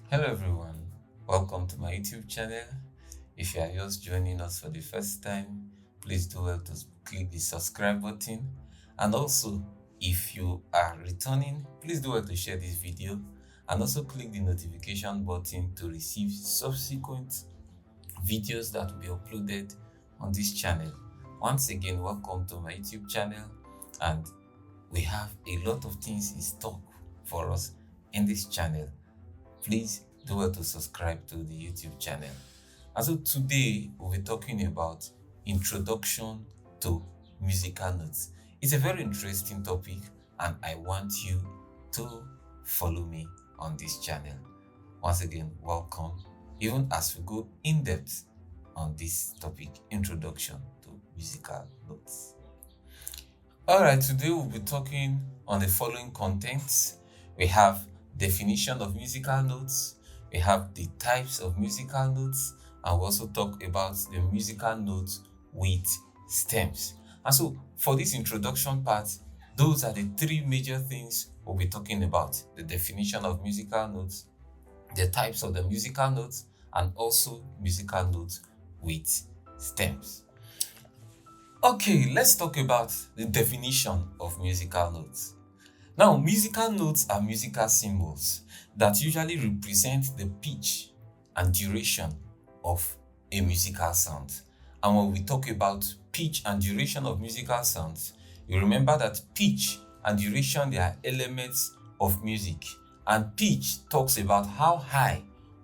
Hello everyone, welcome to my YouTube channel. If you are just joining us for the first time, please do well to click the subscribe button. And also, if you are returning, please do well to share this video and also click the notification button to receive subsequent videos that will be uploaded on this channel. Once again, welcome to my YouTube channel, and we have a lot of things in stock for us in this channel. Please do well to subscribe to the YouTube channel. And so today we'll be talking about introduction to musical notes. It's a very interesting topic and I want you to follow me on this channel. Once again, welcome, even as we go in depth on this topic, introduction to musical notes. Alright, today we'll be talking on the following contents. We have definition of musical notes, we have the types of musical notes, and we also talk about the musical notes with stems. And so for this introduction part, those are the three major things we'll be talking about: the definition of musical notes, the types of the musical notes, and also musical notes with stems. Okay, let's talk about the definition of musical notes. Now, musical notes are musical symbols that usually represent the pitch and duration of a musical sound. And when we talk about pitch and duration of musical sounds, you remember that pitch and duration, they are elements of music. And pitch talks about how high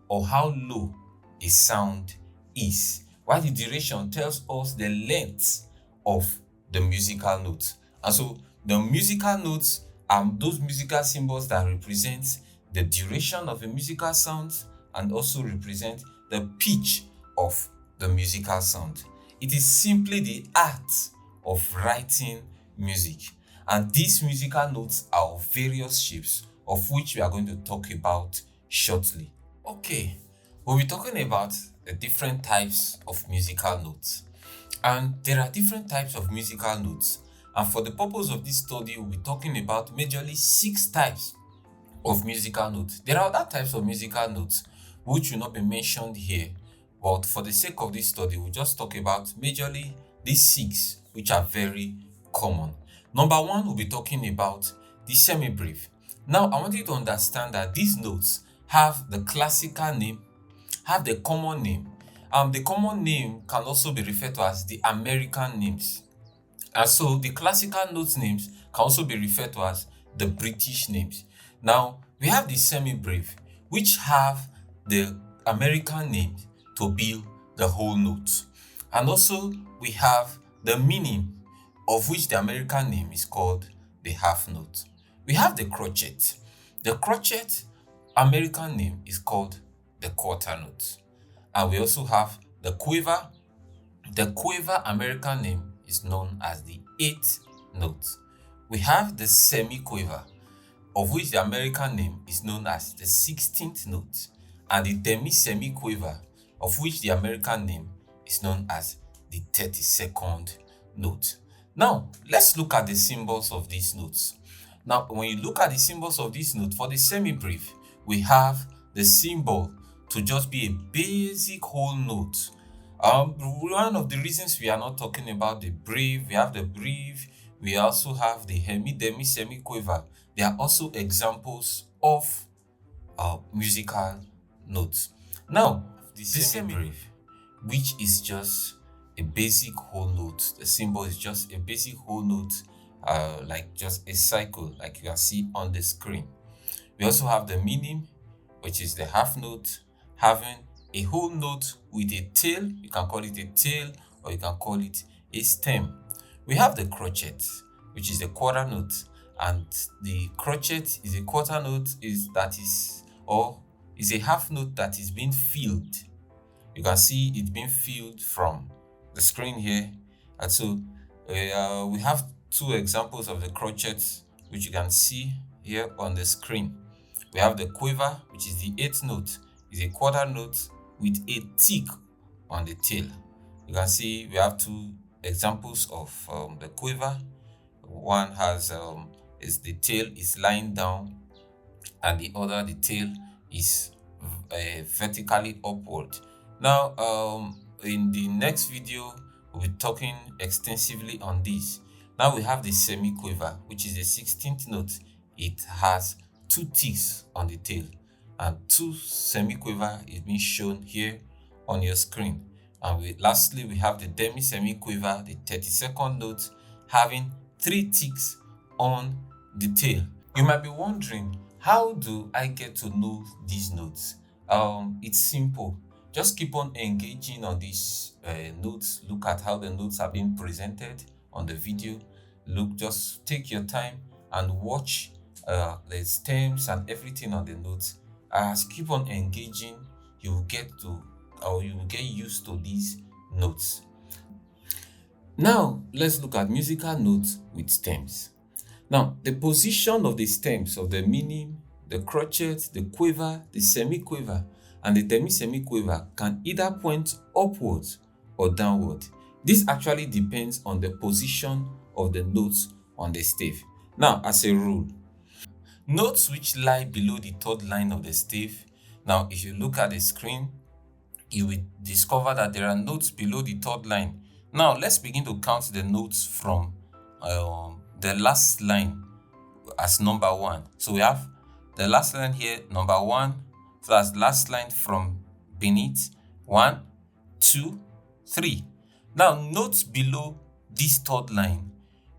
or how low a sound is, while the duration tells us the length of the musical notes. And so the musical notes are those musical symbols that represent the duration of a musical sound and also represent the pitch of the musical sound. It is simply the art of writing music. And these musical notes are of various shapes, of which we are going to talk about shortly. Okay, we'll be talking about the different types of musical notes. And there are different types of musical notes. And for the purpose of this study, we'll be talking about majorly 6 types of musical notes. There are other types of musical notes which will not be mentioned here, but for the sake of this study, we'll just talk about majorly these 6, which are very common. Number 1, we'll be talking about the semi-breve. Now, I want you to understand that these notes have the classical name, have the common name. The common name can also be referred to as the American names. And so the classical note names can also be referred to as the British names. Now, we have the semi-breve, which have the American name to build the whole note. And also, we have the meaning, of which the American name is called the half note. We have the crotchet. The crotchet American name is called the quarter note. And we also have the quiver. The quiver American name is known as the eighth note. We have the semi-quiver, of which the American name is known as the 16th note, and the demi-semi-quiver, of which the American name is known as the 32nd note. Now, let's look at the symbols of these notes. Now, when you look at the symbols of this note, for the semi-breve, we have the symbol to just be a basic whole note. One of the reasons we are not talking about the breve, we have the breve, we also have the hemi, demi, semi-quiver. They are also examples of musical notes. Now, the semi-breve, which is just a basic whole note. The symbol is just a basic whole note, like just a cycle, like you can see on the screen. We also have the minim, which is the half note, having a whole note with a tail. You can call it a tail or you can call it a stem. We have the crotchet, which is the quarter note, and the crotchet is a quarter note is a half note that is being filled. You can see it being filled from the screen here. And so we have 2 examples of the crotchet, which you can see here on the screen. We have the quiver, which is the 8th note, is a quarter note with a tick on the tail. You can see we have 2 examples of the quiver. One has is the tail is lying down, and the other, the tail is vertically upward. Now, in the next video, we'll be talking extensively on this. Now we have the semiquaver, which is the 16th note. It has two ticks on the tail, and two semiquaver is being shown here on your screen. And lastly, we have the demi-semiquaver, the 32nd note, having three ticks on the tail. You might be wondering, how do I get to know these notes? It's simple. Just keep on engaging on these notes. Look at how the notes are being presented on the video. Just take your time and watch the stems and everything on the notes. As keep on engaging, you will get used to these notes. Now, let's look at musical notes with stems. Now, the position of the stems of the minim, the crotchet, the quaver, the semiquaver, and the demi-semiquaver can either point upwards or downward. This actually depends on the position of the notes on the stave. Now, as a rule, notes which lie below the third line of the stave. Now, if you look at the screen, you will discover that there are notes below the third line. Now, let's begin to count the notes from the last line as number one. So we have the last line here, number one. So that's last line from beneath. 1, 2, 3. Now, notes below this third line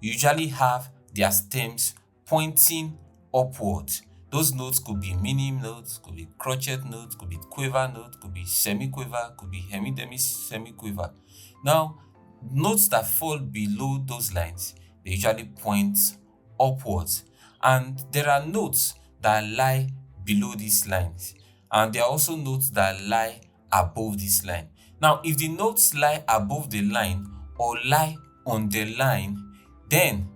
usually have their stems pointing upward. Those notes could be minim notes, could be crotchet notes, could be quaver notes, could be semiquaver, could be hemi-demi semiquaver. Now, notes that fall below those lines, they usually point upwards. And there are notes that lie below these lines. And there are also notes that lie above this line. Now, if the notes lie above the line or lie on the line, then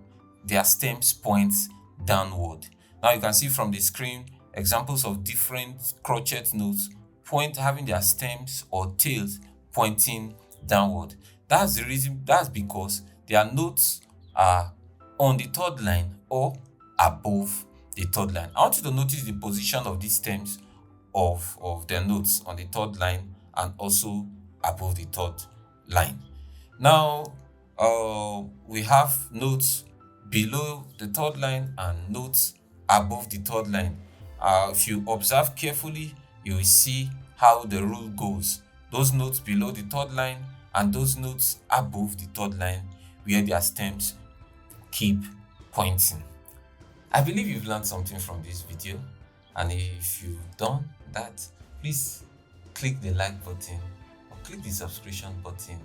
their stems point downward. Now you can see from the screen examples of different crotchet notes having their stems or tails pointing downward. That's the reason, that's because their notes are on the third line or above the third line. I want you to notice the position of these stems of their notes on the third line and also above the third line. Now we have notes below the third line and notes above the third line. If you observe carefully, you will see how the rule goes. Those notes below the third line and those notes above the third line, where their stems keep pointing. I believe you've learned something from this video, and if you've done that, please click the like button or click the subscription button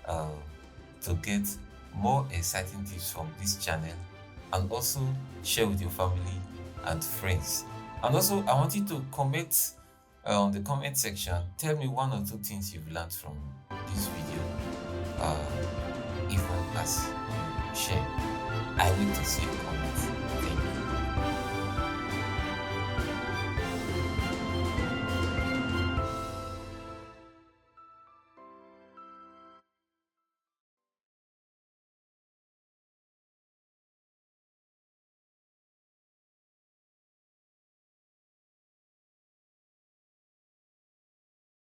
to get more exciting tips from this channel, and also share with your family and friends. And also, I want you to comment on the comment section. Tell me one or two things you've learned from this video, even as you share. I wait to see your comments.